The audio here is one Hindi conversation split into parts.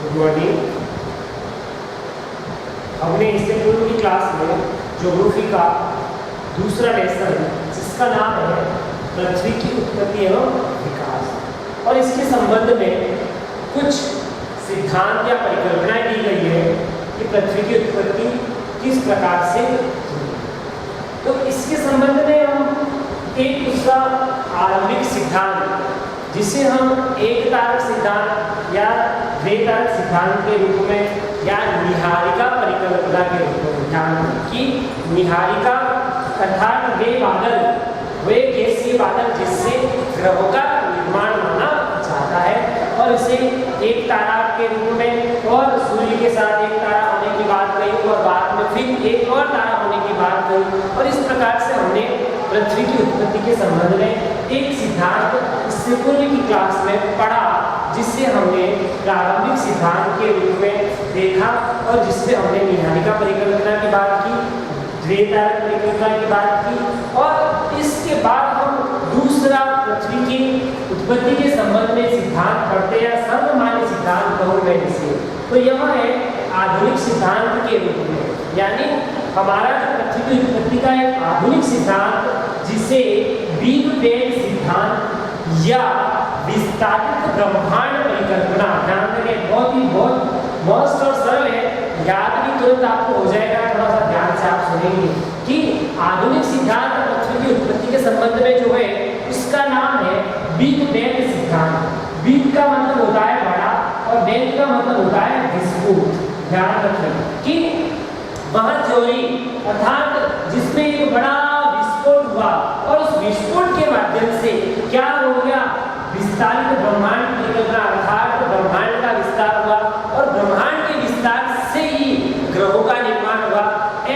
Good morning. हमने इससे पूर्व की क्लास में ज्योग्राफी का दूसरा लेसन जिसका नाम है पृथ्वी की उत्पत्ति एवं विकास और इसके संबंध में कुछ सिद्धांत या परिकल्पनाएं दी गई है कि पृथ्वी की उत्पत्ति किस प्रकार से हुई। तो इसके संबंध में हम एक दूसरा आरंभिक सिद्धांत जिसे हम एक तारक सिद्धांत या द्वितारक सिद्धांत के रूप में या निहारिका परिकल्पना के रूप में जानते हैं कि निहारिका अर्थात वे गैसीय बादल जिससे ग्रहों का निर्माण माना जाता है और इसे एक तारा के रूप में और सूर्य के साथ एक तारा होने की बात कही और बाद में फिर एक और तारा होने की बात कही और इस प्रकार से हमने पृथ्वी की उत्पत्ति के संबंध में एक सिद्धांत इससे पूर्व की क्लास में पढ़ा जिससे हमने प्रारंभिक सिद्धांत के रूप में देखा और जिसमें हमने निहारिका परिकल्पना की बात की, द्वितारक परिकल्पना की बात की और इसके बाद हम दूसरा पृथ्वी की उत्पत्ति के संबंध में सिद्धांत पढ़ते या सर्वमान्य सिद्धांत कहूँ मैं इसे, तो यह है आधुनिक सिद्धांत के रूप में, यानी हमारा जो पृथ्वी की उत्पत्ति का एक आधुनिक सिद्धांत जिसे बिग बैंग सिद्धांत या विस्तारित ब्रह्मांड परिकल्पना, ध्यान रखें बहुत मस्त और सरल है, याद भी तुरंत आपको हो जाएगा, थोड़ा सा ध्यान से आप सुनेंगे कि आधुनिक सिद्धांत पृथ्वी की उत्पत्ति के संबंध में जो है उसका नाम है बिग बैंग सिद्धांत। बिग का मतलब होता है बड़ा और बैंग का मतलब होता है विस्फोट। ध्यान रखें कि वह थ्योरी अर्थात जिसमें एक बड़ा विस्फोट हुआ और उस विस्फोट के माध्यम से क्या हो गया, विस्तारित ब्रह्मांड परिकल्पना अर्थात ब्रह्मांड का विस्तार हुआ और ब्रह्मांड के विस्तार से ही ग्रहों का निर्माण हुआ,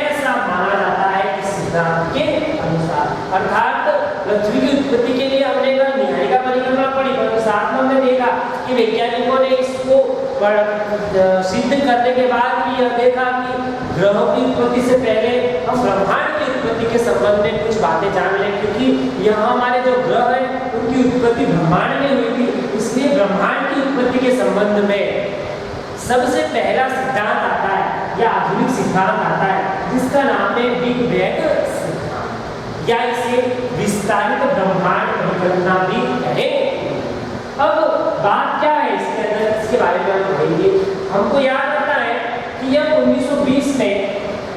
ऐसा माना जाता है इस सिद्धांत के अनुसार। अर्थात पृथ्वी की उत्पत्ति के लिए हमने निहारिका परिकल्पना पढ़ी पर साथ में हमने देखा कि वैज्ञानिकों ने इसको सिद्ध करने के बाद भी यह देखा कि ग्रहों की उत्पत्ति से पहले हम ब्रह्मांड की उत्पत्ति के संबंध में कुछ बातें जान लें, क्योंकि यहाँ हमारे जो ग्रह हैं उनकी उत्पत्ति ब्रह्मांड में हुई थी, इसलिए ब्रह्मांड की उत्पत्ति के संबंध में सबसे पहला सिद्धांत आता है या आधुनिक सिद्धांत आता है जिसका नाम है बिग बैंग सिद्धांत या इसे विस्तारित ब्रह्मांड परिकल्पना भी कहें। अब बात क्या है इसके अंदर, इसके बारे में हम कहेंगे। हमको याद आता है कि यह 1920 में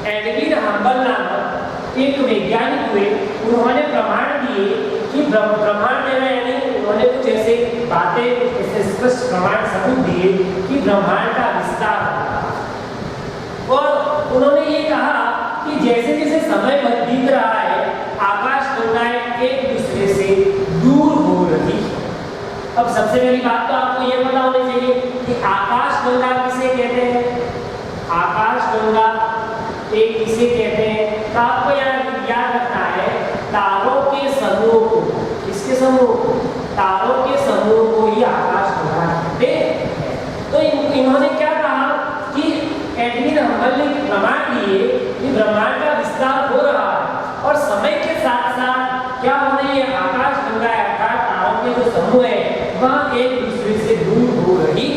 एडविन हबल नामक एक वैज्ञानिक हुए, उन्होंने प्रमाण दिए कि ब्रह्मांड में यानी उन्होंने कुछ ऐसे बातें ऐसे स्पष्ट प्रमाण सबूत दिए कि ब्रह्मांड का विस्तार हुआ और उन्होंने ये कहा कि जैसे जैसे समय बीत रहा है आकाश गंगाएं एक दूसरे से दूर हो रही है। अब सबसे पहली बात तो आपको ये पता होनी चाहिए कि आकाश गंगा किसे कहते हैं। आकाश गंगा एक किसे कहते हैं, तो आपको याद रखना है तारों के समूह को, किसके समूह को, तारों के समूह को ही आकाश गंगा कहते हैं। तो इन्होंने क्या कहा कि एडविन हबल ने प्रमाण दिए कि ब्रह्मांड का विस्तार हो रहा है और समय के साथ साथ क्या हो रही है, आकाश गंगा अर्थात तारों के जो समूह है वह एक दूसरे से दूर हो रही।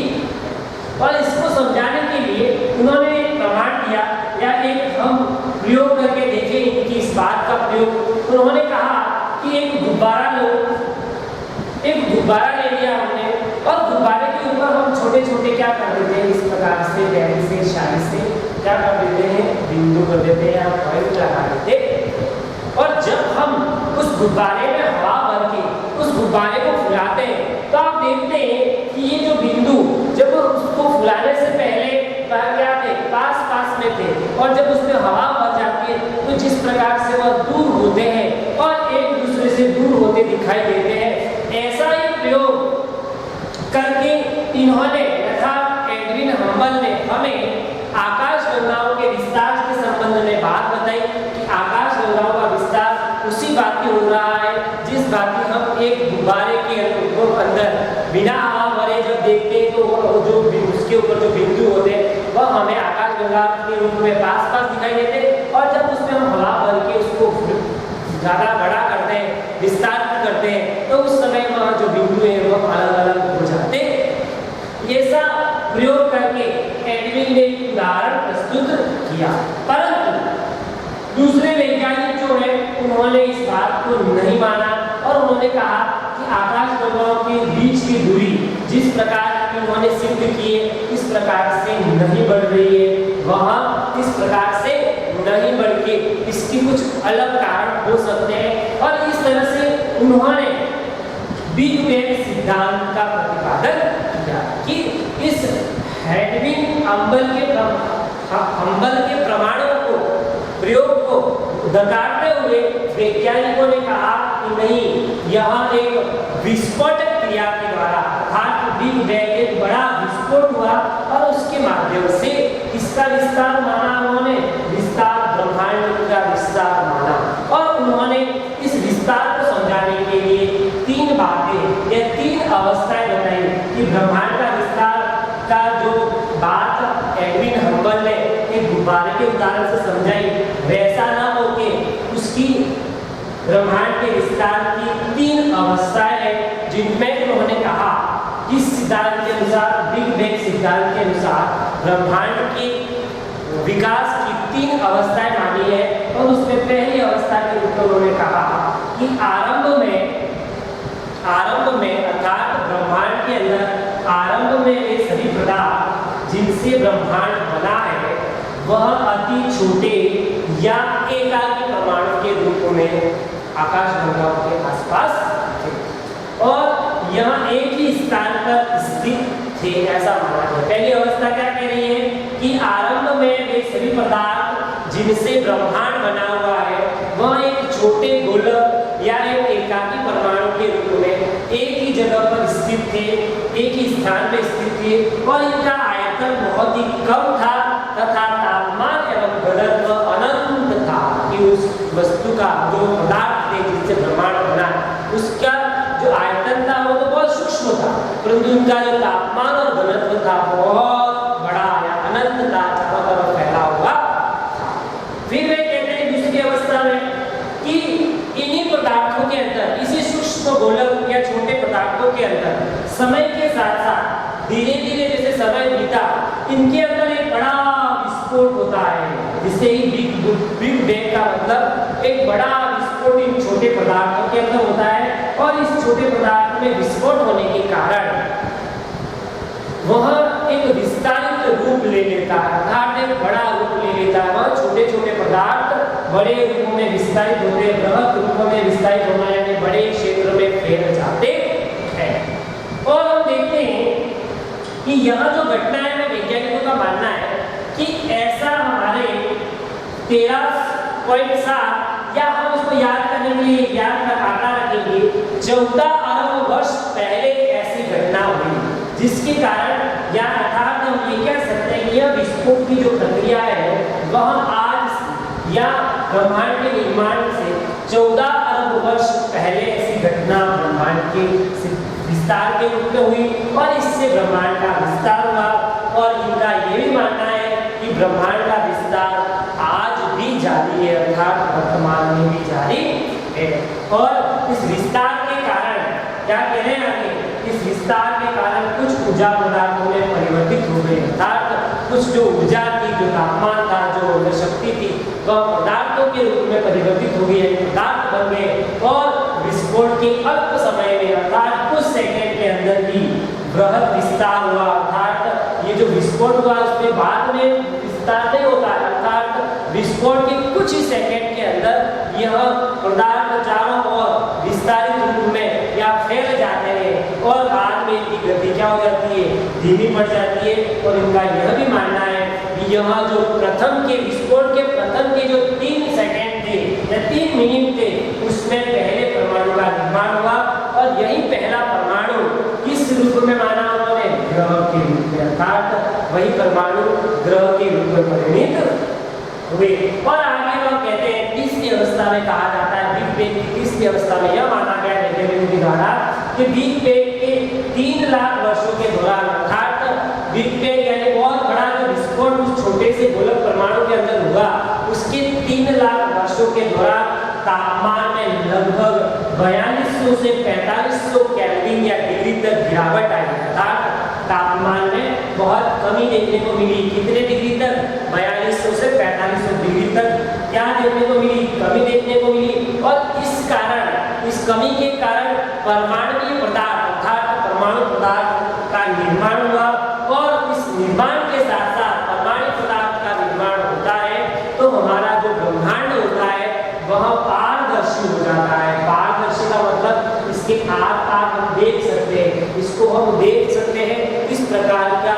और इसको समझाने के लिए उन्होंने एक प्रमाण दिया या एक हम प्रयोग करके देखें इनकी इस बात का प्रयोग। उन्होंने कहा कि एक गुब्बारा ले लिया हमने और गुब्बारे के ऊपर हम छोटे छोटे क्या कर देते हैं, इस प्रकार से बैरी से शाही से क्या कर देते हैं, बिंदु कर देते हैं या पॉइंट लगा देते हैं। और जब हम उस गुब्बारे में हवा भर के उस गुब्बारे को फुलाते हैं तो आप देखते हैं कि ये जो बिंदु जब उसको फुलाने से पहले क्या थे, पास में थे और जब उसमें हवा भर जाती है तो जिस प्रकार से वह दूर होते हैं और एक दूसरे से दूर होते दिखाई देते हैं। ऐसा ही प्रयोग करके इन्होंने अर्थात एडविन हबल ने हमें आकाश गंगाओं के विस्तार के संबंध में बात बताई कि आकाश गंगाओं का विस्तार उसी बात की हो रहा है जिस बात की हम एक गुब्बारे के अंदर बिना हवा भरे जब देखते हैं तो जो उसके ऊपर जो बिंदु होते हैं वह हमें आकाश गंगा के रूप में पास दिखाई देते हैं और जब उसमें हम हवा भर के उसको ज़्यादा बड़ा करते हैं, विस्तारित करते हैं तो उस समय वह जो बिंदु है वह अलग अलग हो जाते हैं। ऐसा प्रयोग करके एडविन ने एक उदाहरण प्रस्तुत किया, परंतु दूसरे वैज्ञानिक जो है उन्होंने इस बात को नहीं माना और उन्होंने कहा कि आकाश गंगाओं के बीच की दूरी जिस प्रकार की उन्होंने सिद्ध किए इस प्रकार से नहीं बढ़ रही है, वह इस प्रकार से नहीं बढ़ के इसकी कुछ अलग कारण हो सकते हैं। और इस तरह से उन्होंने बिग बैंग सिद्धांत का प्रतिपादन किया कि इस हेडविन हम्बल के प्रमाणों को प्रयोग को नकारते हुए वैज्ञानिकों ने कहा कि नहीं, यह एक विस्फोटक क्रिया के द्वारा अर्थात बिग बैंग एक बड़ा विस्फोट हुआ और उसके माध्यम से इसका विस्तार माना, उन्होंने विस्तार ब्रह्मांड का विस्तार माना और उन्होंने इस विस्तार को समझाने के लिए तीन बातें या तीन अवस्थाएं बताई कि ब्रह्मांड का विस्तार का जो बात एडविन हम्बल ने एक गुब्बारे के उदाहरण से समझाई, वैसा ना होके उसकी ब्रह्मांड के विस्तार की तीन अवस्थाएं हैं जिनमें उन्होंने कहा कि सिद्धांत के अनुसार, बिग बैंग सिद्धांत के अनुसार ब्रह्मांड के विकास की तीन अवस्थाएं मानी है। और उसमें पहली अवस्था के रूप में उन्होंने कहा कि आरंभ में अर्थात ब्रह्मांड के अंदर आरंभ में वे सभी पदार्थ जिनसे ब्रह्मांड बना है वह अति छोटे या एकाकी परमाणु के रूप में आकाशगंगाओं के आसपास थे और यह एक ही स्थान पर स्थित थे, ऐसा माना है। पहली अवस्था क्या कह रही है कि आरंभ में वे सभी पदार्थ जिनसे ब्रह्मांड बना हुआ है वह एक छोटे गोलक या एक एकाकी परमाणु के रूप में एक ही जगह पर स्थित थे, एक ही स्थान पर स्थित थे और इनका आयतन बहुत ही कम था तथा तापमान एवं घनत्व अनंत था कि उस वस्तु का जो पदार्थ थे जिससे ब्रह्मांड बना उसका जो आयतन था वो तो बहुत सूक्ष्म था, परंतु उनका जो तापमान और घनत्व था बहुत बड़ा या अनंत था, चारों तरफ फैला हुआ था। फिर वे कहते हैं दूसरी अवस्था में कि इन्हीं पदार्थों के अंदर, इसी सूक्ष्म गोलक या छोटे पदार्थों के अंदर समय के साथ साथ धीरे धीरे जैसे समय बीता इनके अंदर एक बड़ा विस्फोट होता है, जिससे ही बिग बैंग का मतलब एक बड़ा विस्फोट इन छोटे पदार्थों के अंदर होता है और इस छोटे पदार्थ में विस्फोट होने के कारण वह एक विस्तारित रूप ले लेता है, अर्थात एक बड़ा रूप ले लेता है। वह छोटे छोटे पदार्थ बड़े रूप में विस्तारित होते हैं, बृहद रूप में विस्तारित होना यानी बड़े क्षेत्र में फैल जाते हैं। और हम देखते हैं कि यह जो घटना है वो वैज्ञानिकों का मानना है कि ऐसा हमारे 13.7 या हम उसको याद करने के लिए याद का आंकड़ा रखेंगे 14 अरब वर्ष पहले ऐसी घटना हुई, जिसके कारण या अर्थात हम ये कह सकते हैं कि यह विस्फोट की जो प्रक्रिया है वह आज या ब्रह्मांड के निर्माण से 14 अरब वर्ष पहले ऐसी घटना ब्रह्मांड के विस्तार के रूप में हुई और इससे ब्रह्मांड का विस्तार हुआ। और इनका ये भी मानना है कि ब्रह्मांड का विस्तार आज भी जारी है, अर्थात वर्तमान में भी जारी है। और इस विस्तार के कारण क्या कह रहे हैं आगे, इस विस्तार के कारण कुछ ऊर्जा पदार्थों में परिवर्तित हो गई, अर्थात कुछ जो ऊर्जा थी, जो तापमान था, जो शक्ति थी वह पदार्थों के रूप में परिवर्तित हो गई है, पदार्थ बन गए और विस्फोट के अल्प समय में अर्थात कुछ सेकंड के अंदर ही बृहद विस्तार हुआ। अर्थात ये जो विस्फोट हुआ उसमें बाद में विस्तार नहीं होता है, अर्थात विस्फोट के कुछ ही सेकंड के अंदर यह पदार्थ चारों ओर विस्तारित रूप में या फैल जाते हैं और बाद में इनकी गति क्या हो जाती है, धीमी पड़ जाती है। और इनका यह भी मानना है कि यह जो प्रथम के विस्फोट के प्रथम के जो 3 सेकंड थे या 3 मिनट थे उसमें पहले परमाणु का निर्माण हुआ और यही पहला परमाणु किस रूप में माना उन्होंने, ग्रह के रूप में, अर्थात वही परमाणु ग्रह के रूप में परिणित हुए। और आगे वह कहते हैं तीसरी अवस्था में कहा जाता है, बिग बैंग की तीसरी अवस्था में यह माना गया वैज्ञानिकों के द्वारा कि बिग बैंग के 3 लाख वर्षों के दौरान अर्थात बिग बैंग यानी बहुत बड़ा जो विस्फोट उस छोटे से गोलक परमाणु के अंदर हुआ उसके 3 लाख वर्षों के दौरान तापमान में लगभग 4200 से 4500 केल्विन या डिग्री तक गिरावट आई, अर्थात तापमान में बहुत कमी देखने को मिली। कितने डिग्री तक? 4200 से 4500 डिग्री तक क्या देखने को मिली? कमी देखने को मिली। और इस कारण, इस कमी के कारण परमाणुीय पदार्थ अर्थात परमाणु पदार्थ का निर्माण हुआ। और इस निर्माण के साथ साथ परमाणु पदार्थ का निर्माण होता है तो हमारा जो ब्रह्मांड होता है वह पारदर्शी हो जाता है। पारदर्शी का मतलब इसके आर पार हम देख सकते हैं, इसको हम देख सकते हैं। इस प्रकार का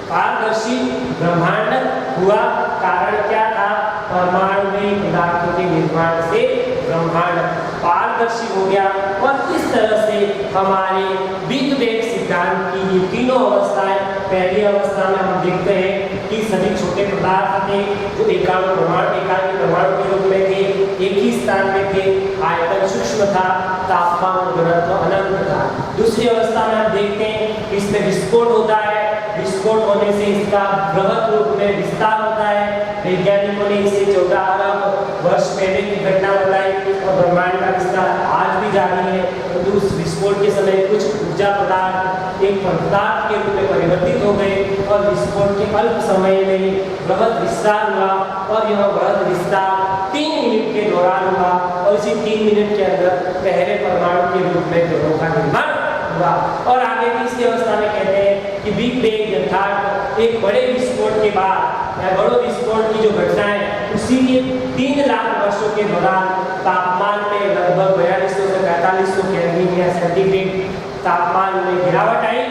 पारदर्शी ब्रह्मांड हुआ। कारण क्या था? परमाणुमय पदार्थों के निर्माण से ब्रह्मांड पारदर्शी हो गया। और इस तरह से हमारे बिग बैंग सिद्धांत की ये तीनों अवस्थाएं, पहली अवस्था में हम देखते हैं कि सभी छोटे पदार्थ थे जो एकाकी परमाणु के रूप में थे, एक ही स्थान में थे, आयतन सूक्ष्म था, तापमान और घनत्व अनंत था। दूसरी अवस्था में हम देखते हैं कि इसमें विस्फोट होता है। विस्फोट होने से इसका बृहद रूप में विस्तार होता है। वैज्ञानिकों ने इसे 14 अरब वर्ष पहले की घटना बताई और ब्रह्मांड का विस्तार आज भी जारी है। तो उस विस्फोट के समय कुछ ऊर्जा पदार्थ एक पदार्थ के रूप में परिवर्तित हो गए और विस्फोट के अल्प समय में ही बृहद विस्तार हुआ। और यह बृहद विस्तार 3 मिनट के दौरान हुआ और इसी 3 मिनट के अंदर पहले परमाणु के रूप में ग्रहों का निर्माण हुआ। और आगे तीसरी अवस्था में कहते हैं कि बिग बैंग अर्थात एक बड़े विस्फोट के बाद या बड़े विस्फोट की जो घटना है उसी के 3 लाख वर्षों के दौरान तापमान में लगभग 4200 से 4500 केल्विन या सेंटीग्रेड तापमान में गिरावट आई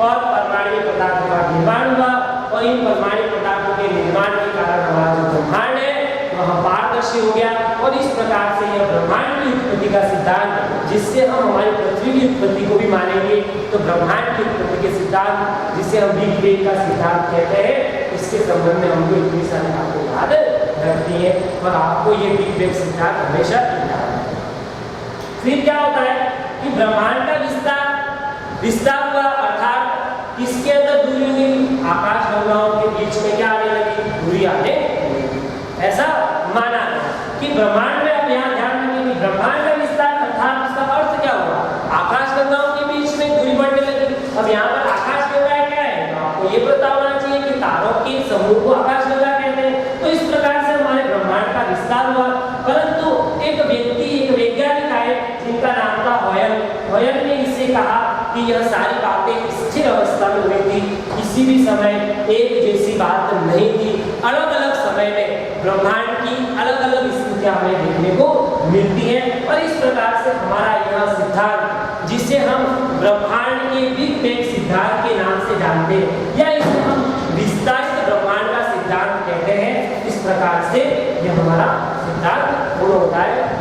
और परमाणु पदार्थों का निर्माण हुआ। और इन परमाणु पदार्थों के निर्माण के कारण हमारा जो ब्रह्मांड है वह पारदर्शी हो गया। और इस प्रकार से यह ब्रह्मांड की उत्पत्ति का सिद्धांत, जिससे हम हमारी पृथ्वी की उत्पत्ति को भी मानेंगे, तो ब्रह्मांड की उत्पत्ति के सिद्धांत जिसे हम बिग बैंग का सिद्धांत कहते हैं, इसके संबंध में हमको इतनी सारी बातें याद रखती है और आपको ये बिग बैंग सिद्धांत हमेशा याद है। फिर क्या होता है कि ब्रह्मांड का विस्तार हुआ, अर्थात किसके अंदर दूरी हुई? आकाश गंगाओं के बीच में क्या आने लगी? दूरी आने लगी। ऐसा माना कि ब्रह्मांड में, अब यहाँ ध्यान रखिए कि ब्रह्मांड का विस्तार अर्थात इसका अर्थ क्या हुआ? आकाश गंगाओं के बीच में दूरी बढ़ने लगी। अब यहाँ पर आकाश गंगा क्या है? तो आपको ये पता होना चाहिए कि तारों के समूह को आकाश गंगा कहते हैं। तो इस प्रकार से हमारे ब्रह्मांड का विस्तार हुआ। परंतु एक वैज्ञानिक आए जिनका नाम था हॉयल ने इससे कहा कि यह सारी बातें स्थिर अवस्था में हुई थी, किसी भी समय एक जैसी बात नहीं थी। अलग अलग समय में ब्रह्मांड की अलग अलग स्थितियां हमें देखने को मिलती है। और इस प्रकार से हमारा यह सिद्धांत, जिसे हम ब्रह्मांड के बिग बैंग सिद्धांत के नाम से जानते हैं या इसे हम विस्तारित ब्रह्मांड का सिद्धांत कहते हैं, इस प्रकार से यह हमारा सिद्धांत पूर्ण होता है।